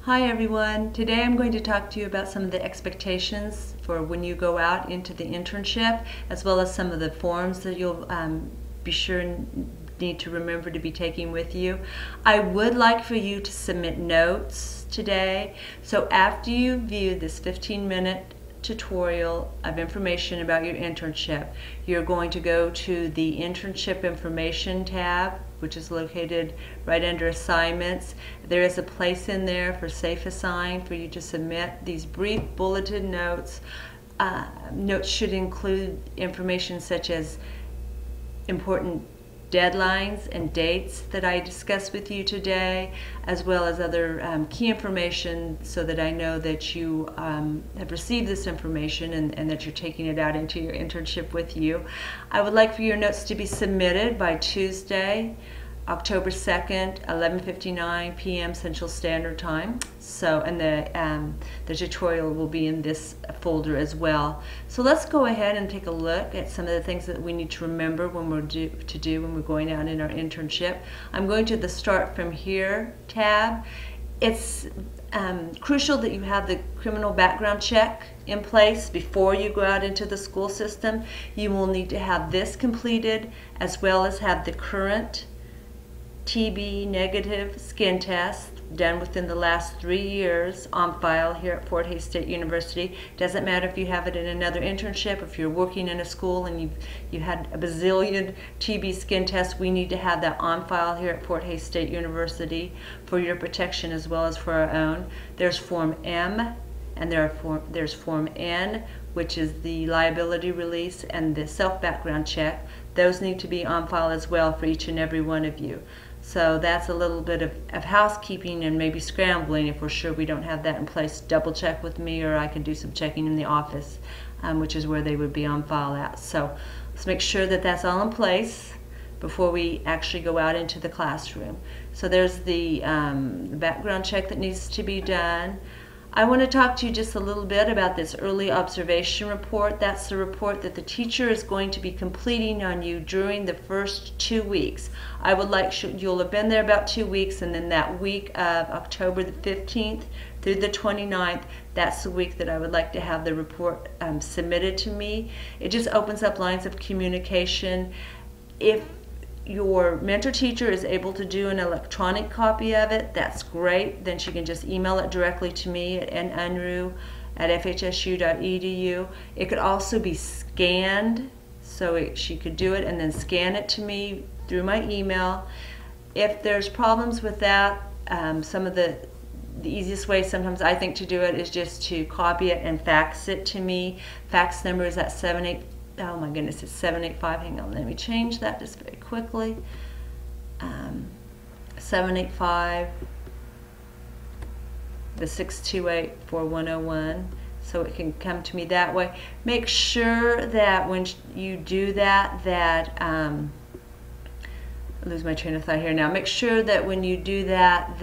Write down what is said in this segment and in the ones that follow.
Hi everyone. Today I'm going to talk to you about some of the expectations for when you go out into the internship, as well as some of the forms that you'll be sure and need to remember to be taking with you. I would like for you to submit notes today. So after you view this 15-minute tutorial of information about your internship, you're going to go to the Internship Information tab, which is located right under Assignments. There is a place in there for Safe Assign for you to submit these brief bulleted notes. Notes should include information such as important deadlines and dates that I discussed with you today, as well as other key information so that I know that you have received this information and that you're taking it out into your internship with you. I would like for your notes to be submitted by Tuesday, October 2nd, 11:59 p.m. Central Standard Time. So, and the tutorial will be in this folder as well. So let's go ahead and take a look at some of the things that we need to remember when we're when we're going out in our internship. I'm going to the Start From Here tab. It's crucial that you have the criminal background check in place before you go out into the school system. You will need to have this completed, as well as have the current TB negative skin test done within the last 3 years on file here at Fort Hays State University. Doesn't matter if you have it in another internship, if you're working in a school and you've had a bazillion TB skin tests, we need to have that on file here at Fort Hays State University for your protection as well as for our own. There's Form M and there's Form N, which is the liability release and the self-background check. Those need to be on file as well for each and every one of you. So that's a little bit of housekeeping and maybe scrambling. If we're sure we don't have that in place, double check with me, or I can do some checking in the office, which is where they would be on file at. So let's make sure that that's all in place before we actually go out into the classroom. So there's the background check that needs to be done. I want to talk to you just a little bit about this early observation report. That's the report that the teacher is going to be completing on you during the first 2 weeks. I would like you'll have been there about 2 weeks, and then that week of October the 15th through the 29th, that's the week that I would like to have the report submitted to me. It just opens up lines of communication. If your mentor teacher is able to do an electronic copy of it, that's great. Then she can just email it directly to me at nunru@fhsu.edu. It could also be scanned, so she could do it and then scan it to me through my email. If there's problems with that, some of the easiest way sometimes I think to do it is just to copy it and fax it to me. Fax number is at 785, hang on, let me change that just very quickly. 785 the 628-4101, so it can come to me that way. Make sure that when you do that, I lose my train of thought here now. Make sure that when you do that,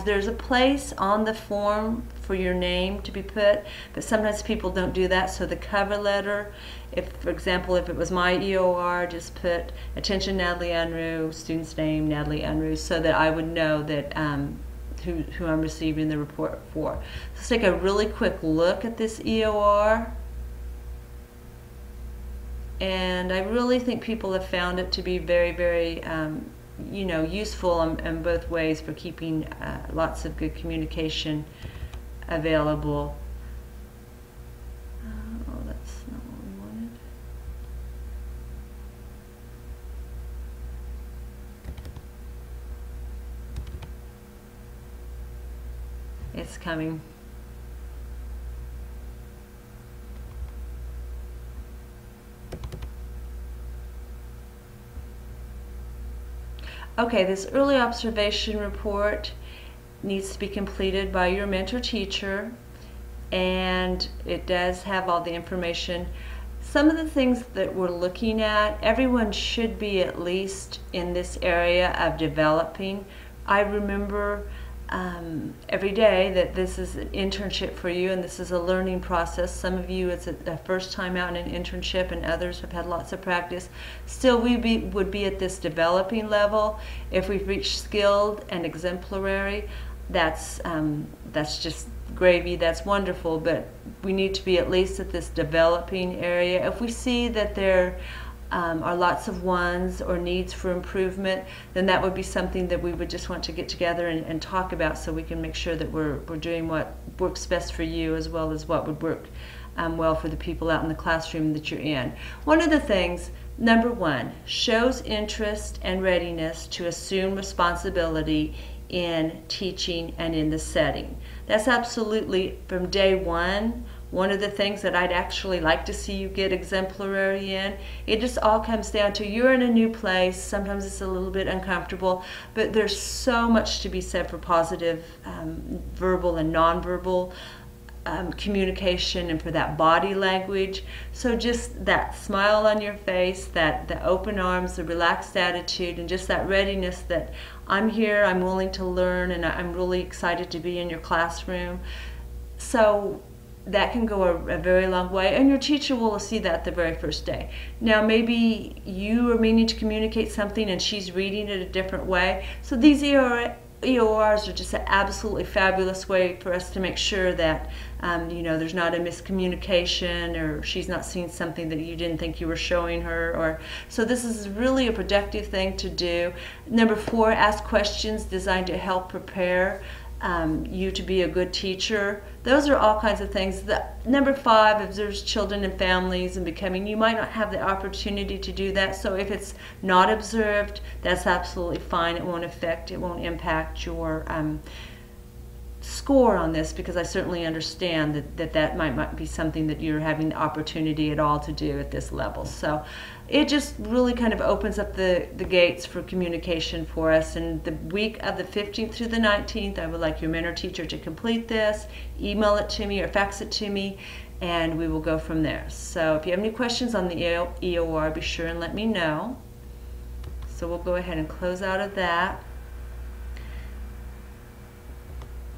there's a place on the form for your name to be put, but sometimes people don't do that. So the cover letter, if for example, if it was my EOR, just put attention Natalie Unruh, student's name Natalie Unruh, so that I would know that who I'm receiving the report for. Let's take a really quick look at this EOR. And I really think people have found it to be very, very useful in both ways for keeping lots of good communication available. Oh, that's not what we wanted. It's coming. Okay, this early observation report needs to be completed by your mentor teacher, and it does have all the information. Some of the things that we're looking at, everyone should be at least in this area of developing. I remember every day that this is an internship for you, and this is a learning process. Some of you, it's the first time out in an internship, and others have had lots of practice. Still, we would be at this developing level. If we've reached skilled and exemplary, that's just gravy, that's wonderful, but we need to be at least at this developing area. If we see that there are lots of ones or needs for improvement, then that would be something that we would just want to get together and talk about, so we can make sure that we're doing what works best for you, as well as what would work well for the people out in the classroom that you're in. One of the things, number one, shows interest and readiness to assume responsibility in teaching and in the setting. That's absolutely, from day one of the things that I'd actually like to see you get exemplary in. It just all comes down to, you're in a new place. Sometimes it's a little bit uncomfortable, but there's so much to be said for positive verbal and nonverbal communication, and for that body language. So just that smile on your face, the open arms, the relaxed attitude, and just that readiness that I'm here, I'm willing to learn, and I'm really excited to be in your classroom. So that can go a very long way, and your teacher will see that the very first day. Now maybe you are meaning to communicate something and she's reading it a different way. So these EORs are just an absolutely fabulous way for us to make sure that there's not a miscommunication, or she's not seeing something that you didn't think you were showing her. So this is really a productive thing to do. Number 4, ask questions designed to help prepare you to be a good teacher. Those are all kinds of things. Number 5, if there's children and families and becoming, you might not have the opportunity to do that. So if it's not observed, that's absolutely fine. It won't impact your score on this, because I certainly understand that might be something that you're having the opportunity at all to do at this level. So it just really kind of opens up the gates for communication for us. And the week of the 15th through the 19th, I would like your mentor teacher to complete this, email it to me or fax it to me, and we will go from there. So if you have any questions on the EOR, be sure and let me know. So we'll go ahead and close out of that.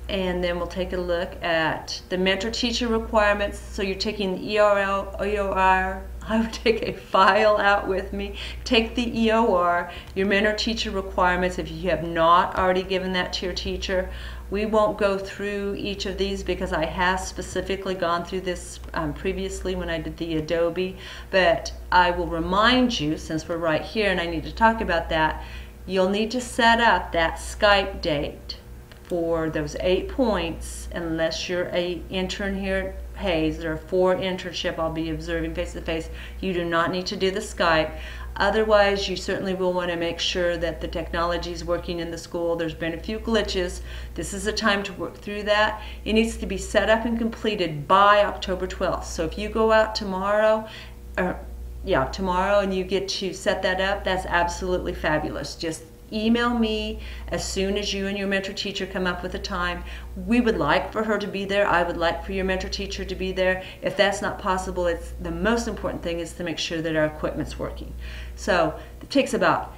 And then we'll take a look at the mentor-teacher requirements. So you're taking the EOR. I would take a file out with me. Take the EOR, your mentor-teacher requirements, if you have not already given that to your teacher. We won't go through each of these because I have specifically gone through this previously when I did the Adobe. But I will remind you, since we're right here and I need to talk about that, you'll need to set up that Skype date for those 8 points, unless you're an intern here at Hayes. There are 4 internship I'll be observing face-to-face. You do not need to do the Skype. Otherwise, you certainly will want to make sure that the technology is working in the school. There's been a few glitches. This is a time to work through that. It needs to be set up and completed by October 12th. So if you go out tomorrow, and you get to set that up, that's absolutely fabulous. Just email me as soon as you and your mentor teacher come up with a time. We would like for her to be there. I would like for your mentor teacher to be there. If that's not possible, it's the most important thing is to make sure that our equipment's working. So it takes about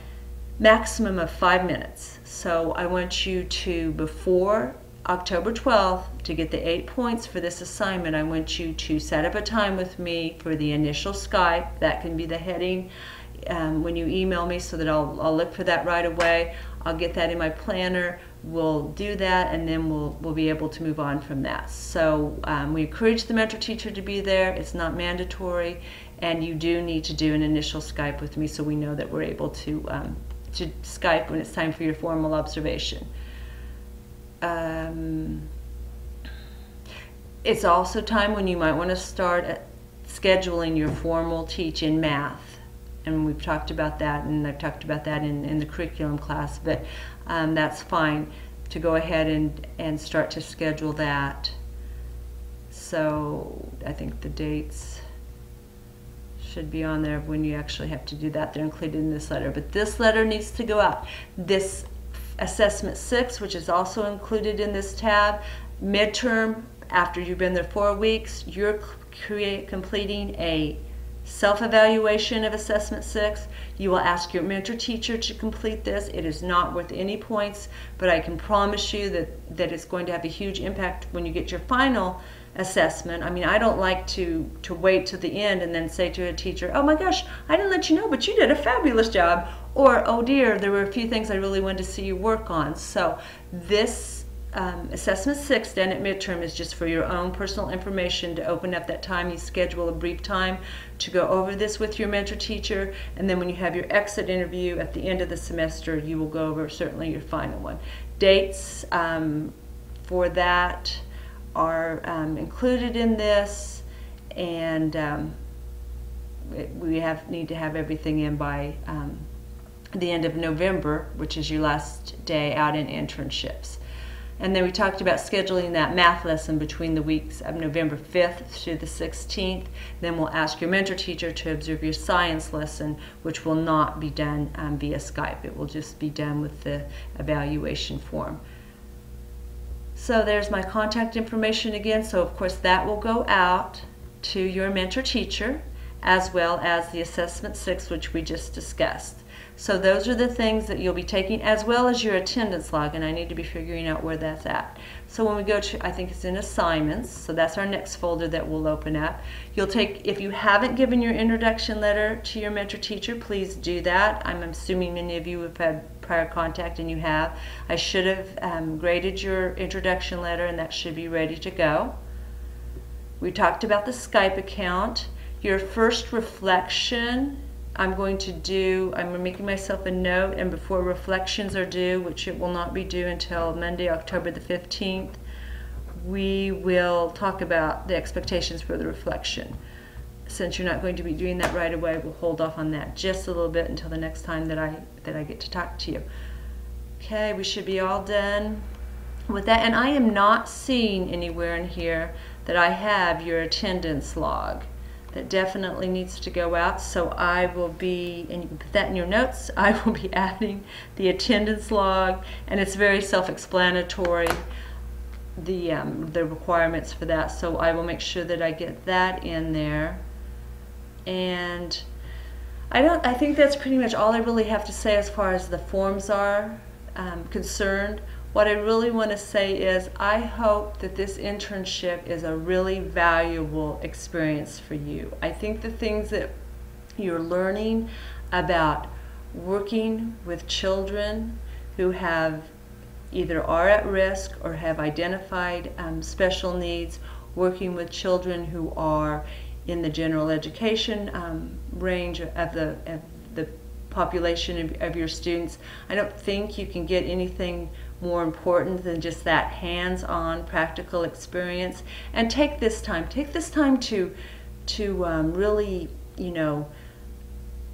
maximum of 5 minutes. So I want you to, before October 12th, to get the 8 points for this assignment, I want you to set up a time with me for the initial Skype. That can be the heading when you email me, so that I'll look for that right away. I'll get that in my planner. We'll do that, and then we'll be able to move on from that. So we encourage the mentor teacher to be there. It's not mandatory, and you do need to do an initial Skype with me so we know that we're able to Skype when it's time for your formal observation. It's also time when you might want to start scheduling your formal teach in math. And we've talked about that, and I've talked about that in the curriculum class, but that's fine to go ahead and start to schedule that. So I think the dates should be on there when you actually have to do that. They're included in this letter, but this letter needs to go out. This assessment 6, which is also included in this tab, midterm, after you've been there 4 weeks, you're completing a self-evaluation of assessment 6. You will ask your mentor teacher to complete this. It is not worth any points, but I can promise you that it's going to have a huge impact when you get your final assessment. I mean, I don't like to wait to the end and then say to a teacher, oh my gosh, I didn't let you know, but you did a fabulous job. Or, oh dear, there were a few things I really wanted to see you work on. So this Assessment 6 done at midterm is just for your own personal information, to open up that time. You schedule a brief time to go over this with your mentor teacher, and then when you have your exit interview at the end of the semester, you will go over certainly your final one. Dates for that are included in this, and we need to have everything in by the end of November, which is your last day out in internships. And then we talked about scheduling that math lesson between the weeks of November 5th through the 16th. Then we'll ask your mentor teacher to observe your science lesson, which will not be done via Skype. It will just be done with the evaluation form. So there's my contact information again. So of course that will go out to your mentor teacher, as well as the Assessment 6, which we just discussed. So those are the things that you'll be taking, as well as your attendance log, and I need to be figuring out where that's at. So when we go to, I think it's in assignments, so that's our next folder that we'll open up. You'll take, if you haven't given your introduction letter to your mentor teacher, please do that. I'm assuming many of you have had prior contact, and you have. I should have graded your introduction letter, and that should be ready to go. We talked about the Skype account. Your first reflection, I'm making myself a note, and before reflections are due, which it will not be due until Monday, October the 15th, we will talk about the expectations for the reflection. Since you're not going to be doing that right away, we'll hold off on that just a little bit until the next time that I get to talk to you. Okay, we should be all done with that, and I am not seeing anywhere in here that I have your attendance log. That definitely needs to go out, so I will be, and you can put that in your notes, I will be adding the attendance log, and it's very self-explanatory, the requirements for that, so I will make sure that I get that in there. And I think that's pretty much all I really have to say as far as the forms are concerned. What I really want to say is I hope that this internship is a really valuable experience for you. I think the things that you're learning about working with children who have either are at risk or have identified special needs, working with children who are in the general education range of the population of your students, I don't think you can get anything more important than just that hands-on practical experience. And take this time to really,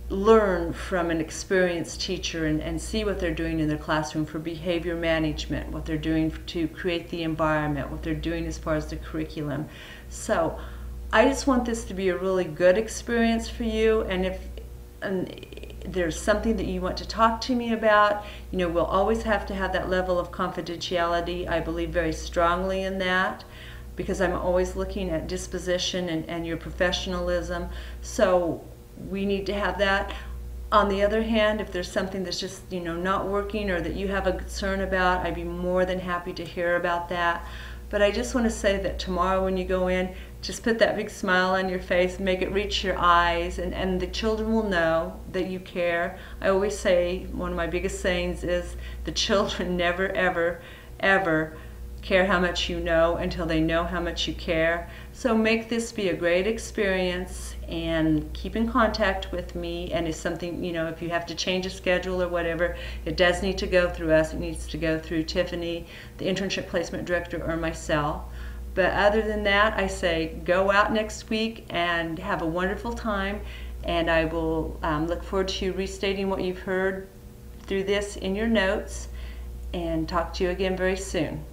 learn from an experienced teacher and see what they're doing in their classroom for behavior management, what they're doing to create the environment, what they're doing as far as the curriculum. So I just want this to be a really good experience for you, and if there's something that you want to talk to me about, we'll always have to have that level of confidentiality. I believe very strongly in that, because I'm always looking at disposition and your professionalism. So we need to have that. On the other hand, if there's something that's just not working, or that you have a concern about, I'd be more than happy to hear about that. But I just want to say that tomorrow when you go in, just put that big smile on your face, make it reach your eyes, and the children will know that you care. I always say, one of my biggest sayings is, the children never, ever, ever care how much you know until they know how much you care. So make this be a great experience, and keep in contact with me. And if something, if you have to change a schedule or whatever, it does need to go through us. It needs to go through Tiffany, the internship placement director, or myself. But other than that, I say go out next week and have a wonderful time, and I will look forward to you restating what you've heard through this in your notes, and talk to you again very soon.